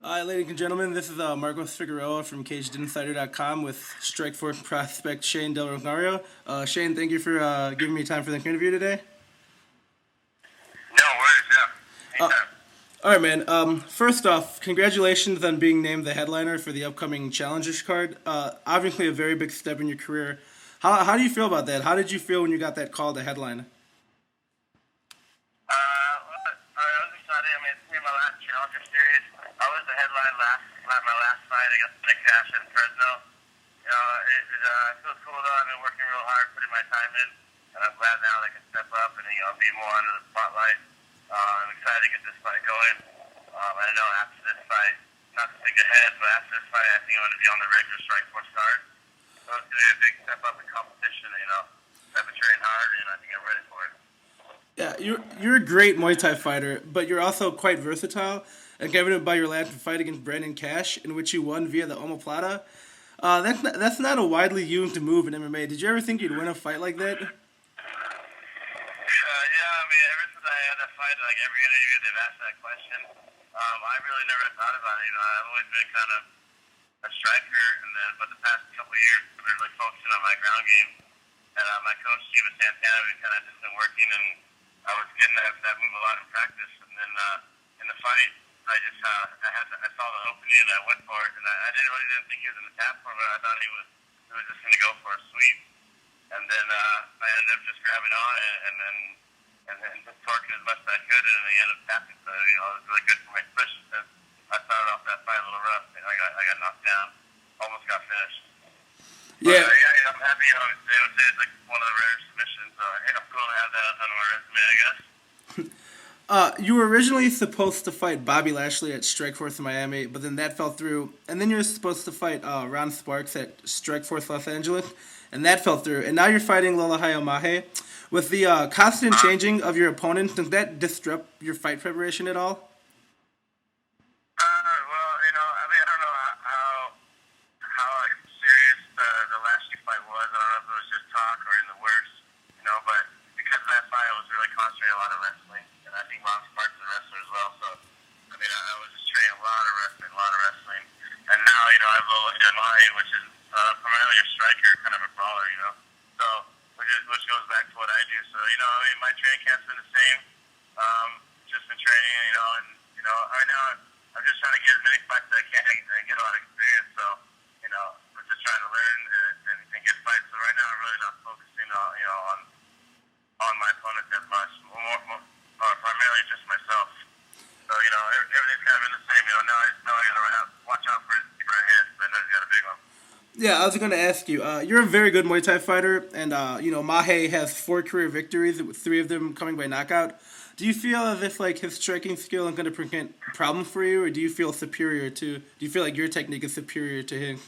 Hi, ladies and gentlemen. This is Marcos Figueroa from CagedInsider.com with Strikeforce prospect Shane Del Rosario. Shane, thank you for giving me time for the interview today. No worries, yeah. Uh, Anytime. all right, man. First off, congratulations on being named the headliner for the upcoming Challengers card. Obviously, a very big step in your career. How do you feel about that? How did you feel when you got that call to headline? I was excited. I mean, it's been my last Challenger series. I was the headline my last fight against Nick Cash in Fresno. It feels cool though. I've been working real hard, putting my time in, and I'm glad now that I can step up and be more under the spotlight. I'm excited to get this fight going. I know after this fight, not to think ahead, but after this fight, I think I'm going to be on the regular Strikeforce card. So it's going to be a big step up in competition. I've been training hard, and I think I'm ready for it. Yeah, you're a great Muay Thai fighter, but you're also quite versatile, and evident by your last fight against Brandon Cash, in which you won via the omoplata. That's not a widely used move in MMA. Did you ever think you'd win a fight like that? Yeah, I mean, ever since I had that fight, like every interview, they've asked that question. I really never thought about it. I've always been kind of a striker, but the past couple of years, I've been really focusing on my ground game. And my coach, Steven Santana, we kind of just been working, and I was getting that move a lot in practice. And then in the fight, I saw the opening and I went for it. And I didn't think he was in the tap for me. I thought he was just going to go for a sweep. And then I ended up just grabbing on and just torquing as much as I could, and he ended up tapping. So it was really good for my push. And I started off that fight a little rough. I got knocked down, almost got finished. But, Yeah. yeah, I'm happy. They would say it's like one of the rare submissions. I'm cool to have that on my resume, I guess. You were originally supposed to fight Bobby Lashley at Strikeforce in Miami, but then that fell through. And then you were supposed to fight Ron Sparks at Strikeforce Los Angeles, and that fell through. And now you're fighting Lola Hayamahe. With the constant changing of your opponents, does that disrupt your fight preparation at all? Well, I mean, I don't know how like serious the last fight was. I don't know if it was just talk or in the works, but because of that fight, I was really concentrating a lot of wrestling, and I think Ron Sparks is a wrestler as well. So, I mean, I was just training a lot of wrestling, and now I have Lola Jamai, which is primarily a striker, kind of a brawler, So, which goes back to what I do. So, I mean, my training camp's been the same. Just been training, and right now I'm just trying to get as many fights as I can and get a lot of experience. So, I'm just trying to learn and get fights. So right now I'm really not focusing on my opponents as much, or primarily just myself. So, everything's kind of been the same. Now I just know I gotta watch out for his right hand. I know he's got a big one. Yeah, I was going to ask you. You're a very good Muay Thai fighter, and Mahe has 4 career victories, with 3 of them coming by knockout. Do you feel as if his striking skill is going to present problems for you, or do you feel superior to? Do you feel like your technique is superior to his?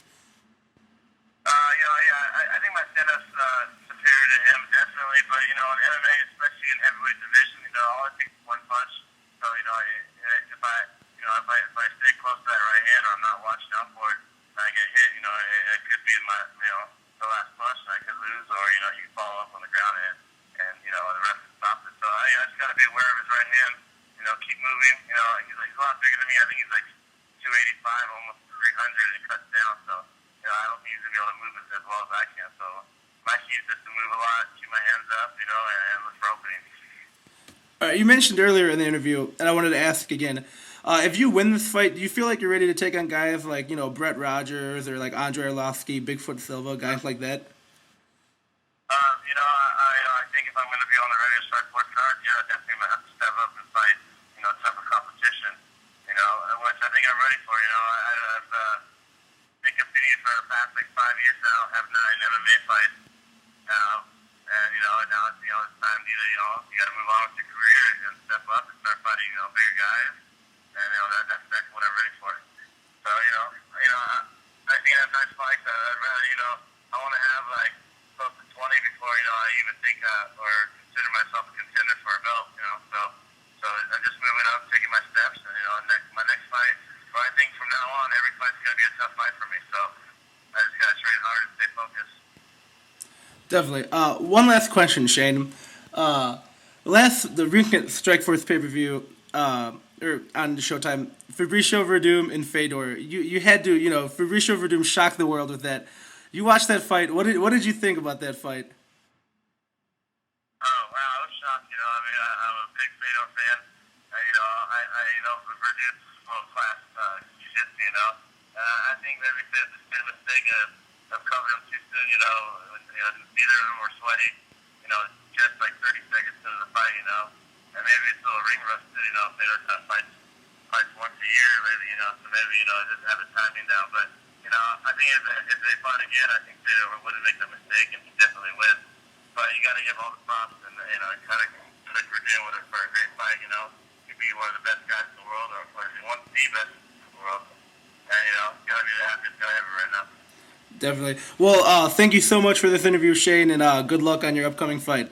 Yeah, I think my stand-up's superior to him, definitely. But, in MMA, especially in heavyweight division, all it takes is one punch. So, if I stay close to that right hand or I'm not watching out for it, and I get hit, it could be the last punch and I could lose, or, you can follow up on the ground and the ref can stop it. So, I just got to be aware of his right hand, keep moving. He's a lot bigger than me. I think he's like 285, almost 300, and he cuts down. So, I don't think he's going to be able to move as well as I can. So, my key is just to move a lot, keep my hands up, and look for openings. All right, you mentioned earlier in the interview, and I wanted to ask again. If you win this fight, do you feel like you're ready to take on guys like Brett Rogers or like Andre Arlovsky, Bigfoot Silva, guys like that? I think if I'm going to be on the regular Strikeforce card, definitely going to have to step up and fight, tougher competition, which I think I'm ready for. I've been competing for the past 5 years now, have 9 MMA fights now, and now it's time to you got to move on with your career and step up and start fighting bigger guys, and that's exactly what I'm ready for. So I think I have nice fights. I'd rather I want to have like close to 20 before I even think or consider myself a contender for a belt. So I'm just moving up, taking my steps, and my next fight. But I think from now on, every fight's gonna be a tough fight for me. So I just gotta train hard and stay focused. Definitely. One last question, Shane. The recent Strikeforce pay-per-view or on Showtime, Fabricio Werdum and Fedor. You had to, Fabricio Werdum shocked the world with that. You watched that fight. What did you think about that fight? Oh wow, I was shocked. I mean, I'm a big Fedor fan. Verdun's world class jiu-jitsu. I think that we said the mistake of covering him too soon. Neither of them were sweaty. Just like 30 seconds into the fight. And maybe it's a little ring rust too. Fedor kind of fights once a year, maybe. So maybe just have the timing down. But I think if they fought again, I think Fedor wouldn't make the mistake and he definitely win. But you got to give all the props and kind of look for doing with it for a great fight. He'd be one of the best guys in the world, or one of the best in the world. And gotta be the happiest guy ever right now. Definitely. Well, thank you so much for this interview, Shane, and good luck on your upcoming fight.